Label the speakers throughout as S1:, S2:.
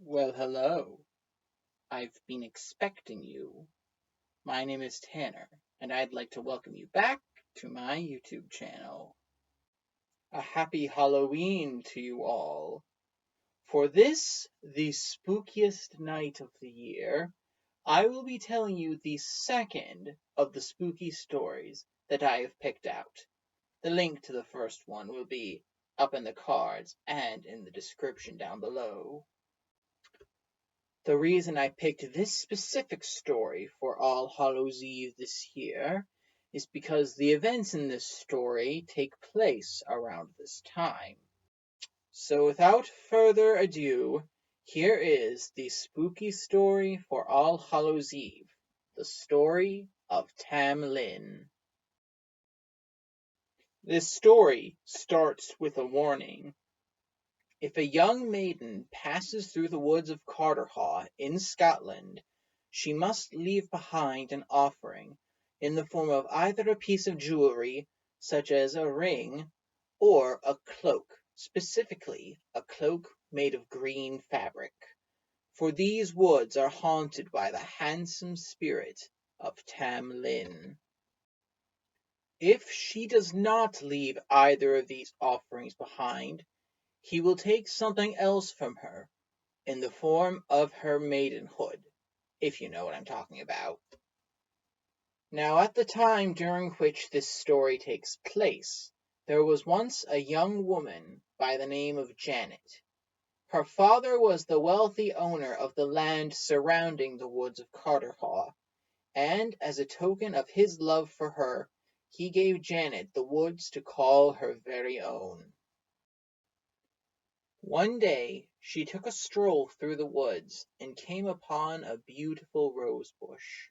S1: Well, hello. I've been expecting you. My name is Tanner, and I'd like to welcome you back to my YouTube channel. A happy Halloween to you all. For this, the spookiest night of the year, I will be telling you the second of the spooky stories that I have picked out. The link to the first one will be up in the cards and in the description down below. The reason I picked this specific story for All Hallows Eve this year is because the events in this story take place around this time. So without further ado, here is the spooky story for All Hallows Eve, the story of Tam Lin. This story starts with a warning. If a young maiden passes through the woods of Carterhaugh in Scotland, she must leave behind an offering in the form of either a piece of jewelry, such as a ring, or a cloak, specifically a cloak made of green fabric, for these woods are haunted by the handsome spirit of Tam Lin. If she does not leave either of these offerings behind, he will take something else from her in the form of her maidenhood, if you know what I'm talking about. Now, at the time during which this story takes place, there was once a young woman by the name of Janet. Her father was the wealthy owner of the land surrounding the woods of Carterhaugh, and as a token of his love for her, he gave Janet the woods to call her very own. One day she took a stroll through the woods and came upon a beautiful rose bush.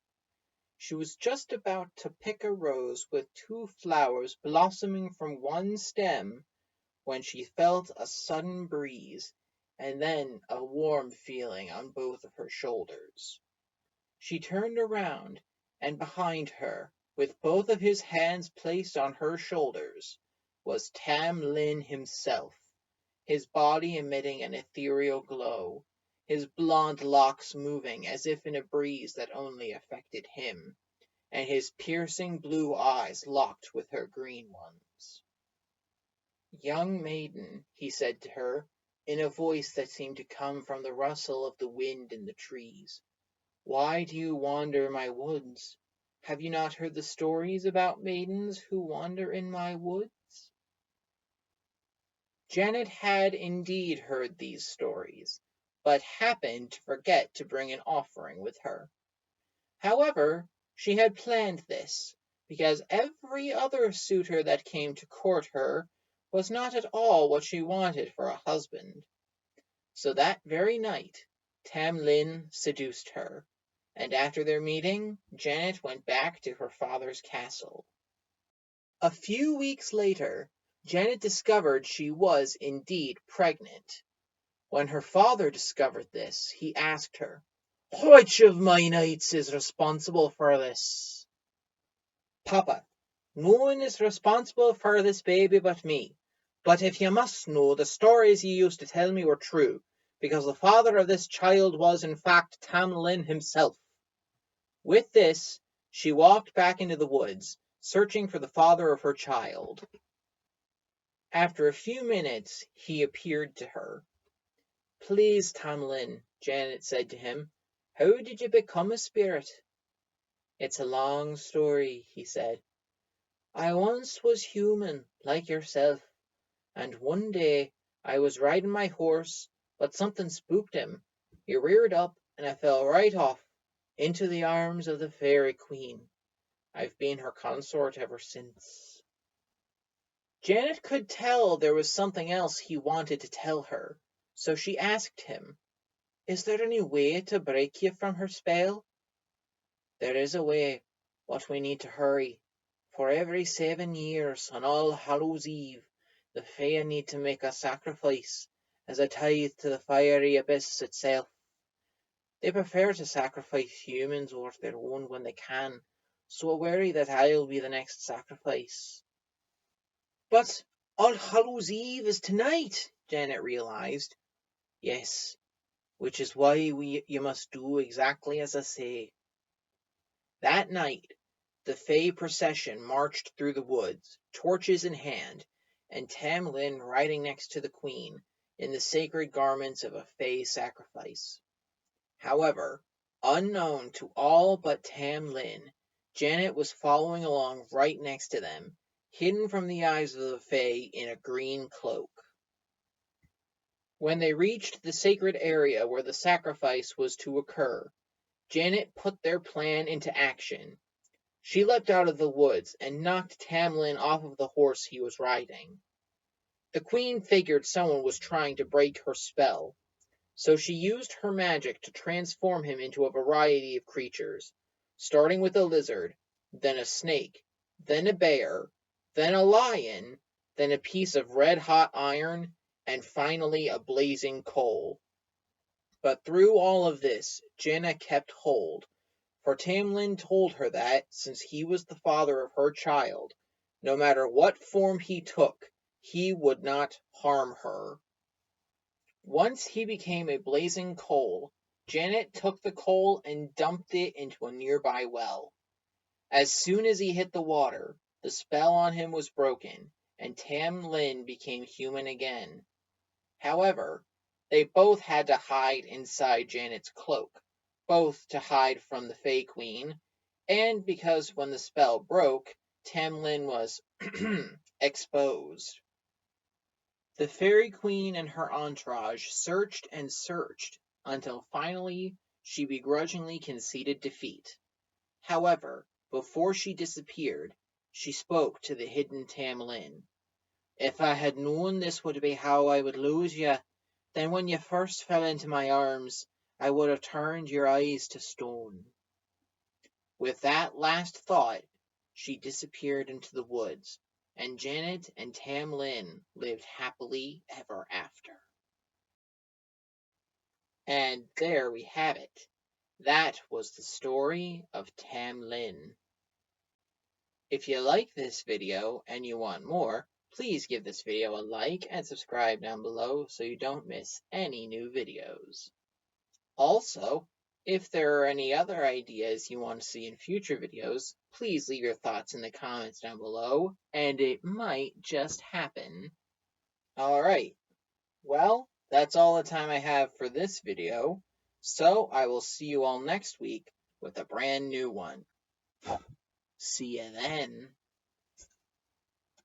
S1: She was just about to pick a rose with two flowers blossoming from one stem when she felt a sudden breeze and then a warm feeling on both of her shoulders. She turned around, and behind her, with both of his hands placed on her shoulders, was Tam Lin himself, his body emitting an ethereal glow, his blond locks moving as if in a breeze that only affected him, and his piercing blue eyes locked with her green ones. "Young maiden," he said to her, in a voice that seemed to come from the rustle of the wind in the trees, "why do you wander my woods? Have you not heard the stories about maidens who wander in my woods?" Janet had indeed heard these stories, but happened to forget to bring an offering with her. However, she had planned this, because every other suitor that came to court her was not at all what she wanted for a husband. So that very night Tam Lin seduced her, and after their meeting Janet went back to her father's castle. A few weeks later Janet discovered she was indeed pregnant. When her father discovered this, he asked her, "Which of my knights is responsible for this?" "Papa, no one is responsible for this baby but me. But if you must know, the stories you used to tell me were true, because the father of this child was in fact Tam Lin himself." With this, she walked back into the woods, searching for the father of her child. After a few minutes he appeared to her. "Please, Tam Lin," Janet said to him, "how did you become a spirit?" "It's a long story," he said. "I once was human, like yourself, and one day I was riding my horse, but something spooked him. He reared up, and I fell right off into the arms of the Fairy Queen. I've been her consort ever since." Janet could tell there was something else he wanted to tell her, so she asked him, "Is there any way to break you from her spell?" "There is a way, but we need to hurry, for every 7 years, on All Hallows Eve, the Fae need to make a sacrifice as a tithe to the fiery abyss itself. They prefer to sacrifice humans or their own when they can, so I worry that I'll be the next sacrifice." "But All Hallows Eve is tonight," Janet realized. "Yes, which is why you must do exactly as I say." That night, the Fey procession marched through the woods, torches in hand, and Tam Lin riding next to the Queen in the sacred garments of a Fey sacrifice. However, unknown to all but Tam Lin, Janet was following along right next to them, hidden from the eyes of the Fey in a green cloak. When they reached the sacred area where the sacrifice was to occur, Janet put their plan into action. She leapt out of the woods and knocked Tam Lin off of the horse he was riding. The Queen figured someone was trying to break her spell, so she used her magic to transform him into a variety of creatures, starting with a lizard, then a snake, then a bear, then a lion, then a piece of red-hot iron, and finally a blazing coal. But through all of this, Jenna kept hold, for Tam Lin told her that, since he was the father of her child, no matter what form he took, he would not harm her. Once he became a blazing coal, Janet took the coal and dumped it into a nearby well. As soon as he hit the water, the spell on him was broken, and Tam Lin became human again. However, they both had to hide inside Janet's cloak, both to hide from the Fey Queen, and because when the spell broke, Tam Lin was exposed. The Fairy Queen and her entourage searched and searched until finally she begrudgingly conceded defeat. However, before she disappeared, she spoke to the hidden Tam Lin. "If I had known this would be how I would lose you, then when you first fell into my arms, I would have turned your eyes to stone." With that last thought, she disappeared into the woods, and Janet and Tam Lin lived happily ever after. And there we have it. That was the story of Tam Lin. If you like this video and you want more, please give this video a like and subscribe down below so you don't miss any new videos. Also, if there are any other ideas you want to see in future videos, please leave your thoughts in the comments down below, and it might just happen. Alright, well, that's all the time I have for this video, so I will see you all next week with a brand new one. See you then.